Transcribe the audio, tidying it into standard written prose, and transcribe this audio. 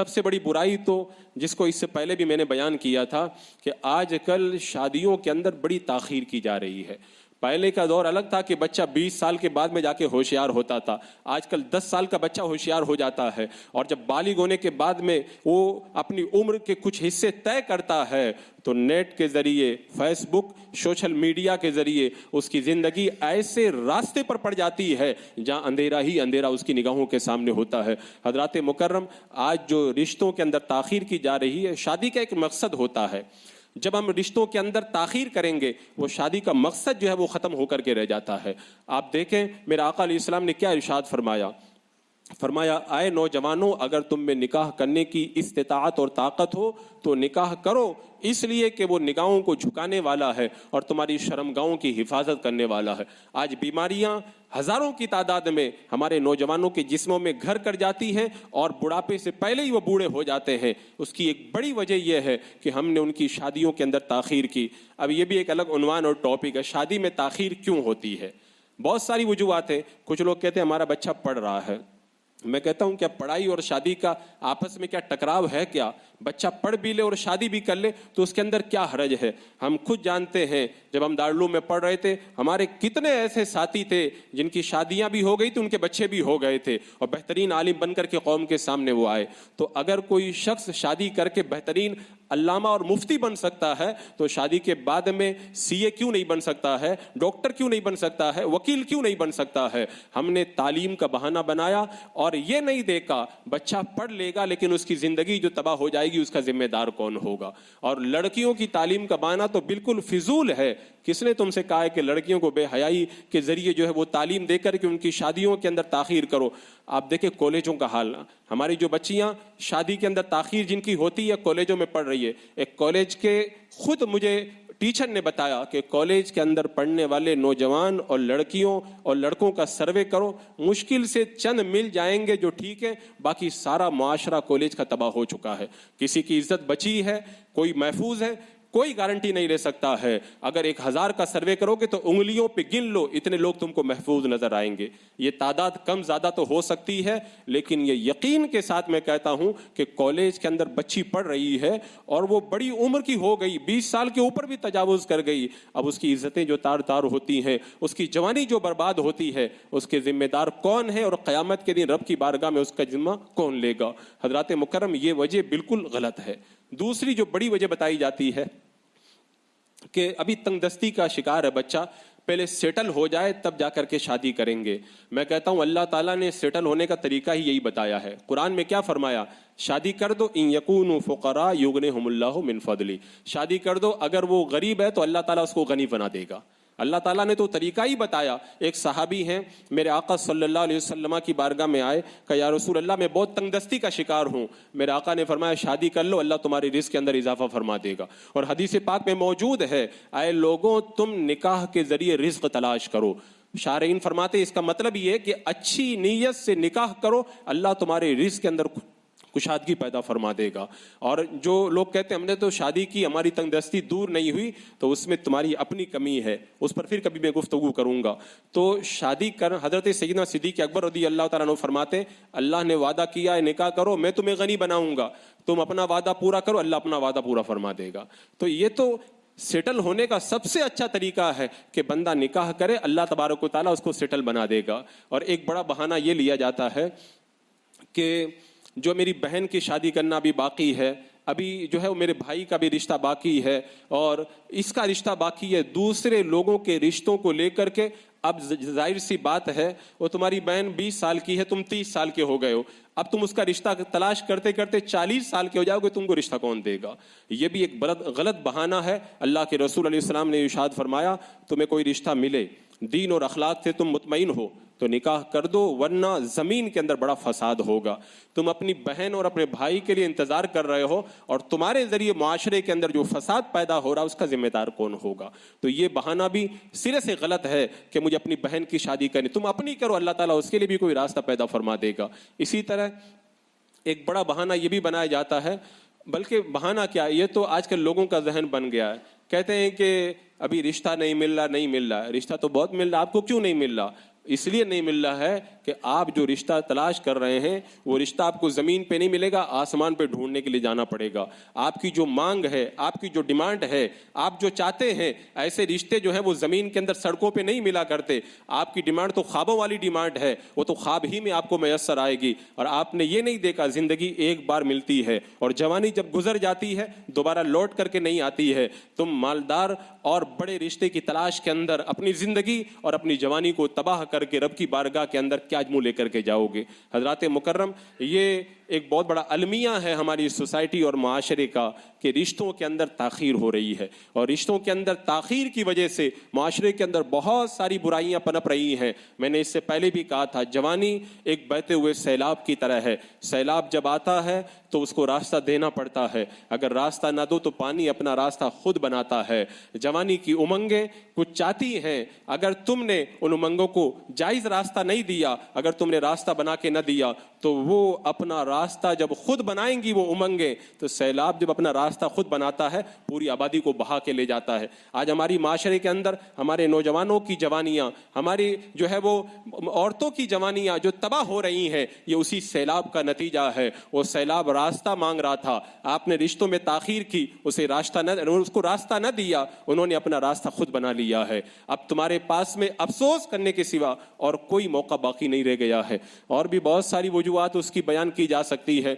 سب سے بڑی برائی تو جس کو اس سے پہلے بھی میں نے بیان کیا تھا کہ آج کل شادیوں کے اندر بڑی تاخیر کی جا رہی ہے. پہلے کا دور الگ تھا کہ بچہ 20 سال کے بعد میں جا کے ہوشیار ہوتا تھا. آج کل 10 سال کا بچہ ہوشیار ہو جاتا ہے, اور جب بالغ ہونے کے بعد میں وہ اپنی عمر کے کچھ حصے طے کرتا ہے تو نیٹ کے ذریعے, فیس بک, سوشل میڈیا کے ذریعے اس کی زندگی ایسے راستے پر پڑ جاتی ہے جہاں اندھیرا ہی اندھیرا اس کی نگاہوں کے سامنے ہوتا ہے. حضرات مکرم, آج جو رشتوں کے اندر تاخیر کی جا رہی ہے, شادی کا ایک مقصد ہوتا ہے. جب ہم رشتوں کے اندر تاخیر کریں گے وہ شادی کا مقصد جو ہے وہ ختم ہو کر کے رہ جاتا ہے. آپ دیکھیں میرے آقا علیہ السلام نے کیا ارشاد فرمایا. فرمایا, اے نوجوانوں, اگر تم میں نکاح کرنے کی استطاعت اور طاقت ہو تو نکاح کرو, اس لیے کہ وہ نگاہوں کو جھکانے والا ہے اور تمہاری شرمگاہوں کی حفاظت کرنے والا ہے. آج بیماریاں ہزاروں کی تعداد میں ہمارے نوجوانوں کے جسموں میں گھر کر جاتی ہیں اور بڑھاپے سے پہلے ہی وہ بوڑھے ہو جاتے ہیں. اس کی ایک بڑی وجہ یہ ہے کہ ہم نے ان کی شادیوں کے اندر تاخیر کی. اب یہ بھی ایک الگ عنوان اور ٹاپک ہے, شادی میں تاخیر کیوں ہوتی ہے. بہت ساری وجوہات ہیں. کچھ لوگ کہتے ہیں ہمارا بچہ پڑھ رہا ہے. میں کہتا ہوں کیا پڑھائی اور شادی کا آپس میں کیا ٹکراؤ ہے کیا؟ بچہ پڑھ بھی لے اور شادی بھی کر لے تو اس کے اندر کیا حرج ہے؟ ہم خود جانتے ہیں جب ہم دارالعلوم میں پڑھ رہے تھے ہمارے کتنے ایسے ساتھی تھے جن کی شادیاں بھی ہو گئی تھی, ان کے بچے بھی ہو گئے تھے, اور بہترین عالم بن کر کے قوم کے سامنے وہ آئے. تو اگر کوئی شخص شادی کر کے بہترین علامہ اور مفتی بن سکتا ہے تو شادی کے بعد میں سی اے کیوں نہیں بن سکتا ہے, ڈاکٹر کیوں نہیں بن سکتا ہے, وکیل کیوں نہیں بن سکتا ہے؟ ہم نے تعلیم کا بہانہ بنایا اور یہ نہیں دیکھا بچہ پڑھ لے گا لیکن اس کی زندگی جو تباہ ہو جائے گی اس کا ذمہ دار کون ہوگا. اور لڑکیوں کی تعلیم کا بہانہ تو بالکل فضول ہے. کس نے تم سے کہا ہے کہ لڑکیوں کو بے حیائی کے ذریعے جو ہے وہ تعلیم دے کر کے ان کی شادیوں کے اندر تاخیر کرو؟ آپ دیکھیں کالجوں کا حال, ہماری جو بچیاں شادی کے اندر تاخیر جن کی ہوتی ہے کالجوں میں پڑھ رہی ہے. ایک کالج کے خود مجھے ٹیچر نے بتایا کہ کالج کے اندر پڑھنے والے نوجوان اور لڑکیوں اور لڑکوں کا سروے کرو, مشکل سے چند مل جائیں گے جو ٹھیک ہے, باقی سارا معاشرہ کالج کا تباہ ہو چکا ہے. کسی کی عزت بچی ہے, کوئی محفوظ ہے, کوئی گارنٹی نہیں لے سکتا ہے. اگر 1000 کا سروے کرو گے تو انگلیوں پہ گن لو اتنے لوگ تم کو محفوظ نظر آئیں گے. یہ تعداد کم زیادہ تو ہو سکتی ہے, لیکن یہ یقین کے ساتھ میں کہتا ہوں کہ کالج کے اندر بچی پڑھ رہی ہے اور وہ بڑی عمر کی ہو گئی, 20 سال کے اوپر بھی تجاوز کر گئی. اب اس کی عزتیں جو تار تار ہوتی ہیں, اس کی جوانی جو برباد ہوتی ہے, اس کے ذمہ دار کون ہے اور قیامت کے دن رب کی بارگاہ میں اس کا ذمہ کون لے گا؟ حضرات مکرم, یہ وجہ بالکل غلط ہے. دوسری جو بڑی وجہ بتائی جاتی ہے کہ ابھی تنگ دستی کا شکار ہے بچہ, پہلے سیٹل ہو جائے تب جا کر کے شادی کریں گے. میں کہتا ہوں اللہ تعالیٰ نے سیٹل ہونے کا طریقہ ہی یہی بتایا ہے. قرآن میں کیا فرمایا؟ شادی کر دو, ان یکونوا فقراء یغنیہم اللہ من فضلہ. شادی کر دو, اگر وہ غریب ہے تو اللہ تعالیٰ اس کو غنی بنا دے گا. اللہ تعالیٰ نے تو طریقہ ہی بتایا. ایک صحابی ہیں میرے آقا صلی اللہ علیہ وسلم کی بارگاہ میں آئے کہ یا رسول اللہ میں بہت تنگ دستی کا شکار ہوں. میرے آقا نے فرمایا شادی کر لو, اللہ تمہاری رزق کے اندر اضافہ فرما دے گا. اور حدیث پاک میں موجود ہے, اے لوگوں تم نکاح کے ذریعے رزق تلاش کرو. شارعین فرماتے اس کا مطلب یہ ہے کہ اچھی نیت سے نکاح کرو, اللہ تمہارے رزق کے اندر کشادگی پیدا فرما دے گا. اور جو لوگ کہتے ہیں ہم نے تو شادی کی, ہماری تنگ دستی دور نہیں ہوئی, تو اس میں تمہاری اپنی کمی ہے, اس پر پھر کبھی میں گفتگو کروں گا. تو شادی کر, حضرت سیدنا صدیق اکبر رضی اللہ تعالیٰ عنہ فرماتے اللہ نے وعدہ کیا ہے نکاح کرو میں تمہیں غنی بناؤں گا, تم اپنا وعدہ پورا کرو اللہ اپنا وعدہ پورا فرما دے گا. تو یہ تو سیٹل ہونے کا سب سے اچھا طریقہ ہے کہ بندہ نکاح کرے, اللہ تبارک و تعالیٰ اس کو سیٹل بنا دے گا. اور ایک بڑا بہانہ یہ لیا جاتا ہے کہ جو میری بہن کی شادی کرنا بھی باقی ہے, ابھی جو ہے وہ میرے بھائی کا بھی رشتہ باقی ہے, اور اس کا رشتہ باقی ہے, دوسرے لوگوں کے رشتوں کو لے کر کے. اب ظاہر سی بات ہے وہ تمہاری بہن 20 سال کی ہے, تم 30 سال کے ہو گئے ہو, اب تم اس کا رشتہ تلاش کرتے کرتے 40 سال کے ہو جاؤ گے, تم کو رشتہ کون دے گا؟ یہ بھی ایک غلط بہانہ ہے. اللہ کے رسول علیہ السلام نے ارشاد فرمایا تمہیں کوئی رشتہ ملے, دین اور اخلاق سے تم مطمئن ہو تو نکاح کر دو, ورنہ زمین کے اندر بڑا فساد ہوگا. تم اپنی بہن اور اپنے بھائی کے لیے انتظار کر رہے ہو اور تمہارے ذریعے معاشرے کے اندر جو فساد پیدا ہو رہا ہے اس کا ذمہ دار کون ہوگا؟ تو یہ بہانہ بھی سرے سے غلط ہے کہ مجھے اپنی بہن کی شادی کرنی. تم اپنی کرو, اللہ تعالیٰ اس کے لیے بھی کوئی راستہ پیدا فرما دے گا. اسی طرح ایک بڑا بہانہ یہ بھی بنایا جاتا ہے, بلکہ بہانہ کیا, یہ تو آج کل لوگوں کا ذہن بن گیا ہے. کہتے ہیں کہ ابھی رشتہ نہیں مل رہا. رشتہ تو بہت مل رہا, آپ کو کیوں نہیں مل رہا؟ اس لیے نہیں مل رہا ہے کہ آپ جو رشتہ تلاش کر رہے ہیں وہ رشتہ آپ کو زمین پہ نہیں ملے گا, آسمان پہ ڈھونڈنے کے لیے جانا پڑے گا. آپ کی جو مانگ ہے, آپ کی جو ڈیمانڈ ہے, آپ جو چاہتے ہیں, ایسے رشتے جو ہیں وہ زمین کے اندر سڑکوں پہ نہیں ملا کرتے. آپ کی ڈیمانڈ تو خوابوں والی ڈیمانڈ ہے, وہ تو خواب ہی میں آپ کو میسر آئے گی. اور آپ نے یہ نہیں دیکھا زندگی ایک بار ملتی ہے اور جوانی جب گزر جاتی ہے دوبارہ لوٹ کر کے نہیں آتی ہے. تم مالدار اور بڑے رشتے کی تلاش کے اندر اپنی زندگی اور اپنی جوانی کو تباہ کر کے رب کی بارگاہ کے اندر کیا منہ لے کر کے جاؤ گے؟ حضرات مکرم, یہ ایک بہت بڑا المیہ ہے ہماری سوسائٹی اور معاشرے کا کہ رشتوں کے اندر تاخیر ہو رہی ہے, اور رشتوں کے اندر تاخیر کی وجہ سے معاشرے کے اندر بہت ساری برائیاں پنپ رہی ہیں. میں نے اس سے پہلے بھی کہا تھا, جوانی ایک بہتے ہوئے سیلاب کی طرح ہے. سیلاب جب آتا ہے تو اس کو راستہ دینا پڑتا ہے, اگر راستہ نہ دو تو پانی اپنا راستہ خود بناتا ہے. جوانی کی امنگیں کچھ چاہتی ہیں, اگر تم نے ان امنگوں کو جائز راستہ نہیں دیا, اگر تم نے راستہ بنا کے نہ دیا, تو وہ اپنا راستہ جب خود بنائیں گی وہ امنگیں, تو سیلاب جب اپنا راستہ خود بناتا ہے پوری آبادی کو بہا کے لے جاتا ہے. آج ہماری معاشرے کے اندر ہمارے نوجوانوں کی جوانیاں, ہماری جو ہے وہ عورتوں کی جوانیاں جو تباہ ہو رہی ہیں, یہ اسی سیلاب کا نتیجہ ہے. وہ سیلاب راستہ مانگ رہا تھا, آپ نے رشتوں میں تاخیر کی, اس کو راستہ نہ دیا, انہوں نے اپنا راستہ خود بنا لیا ہے. اب تمہارے پاس میں افسوس کرنے کے سوا اور کوئی موقع باقی نہیں رہ گیا ہے. اور بھی بہت ساری وجوہات اس کی بیان کی جا سکتی ہے.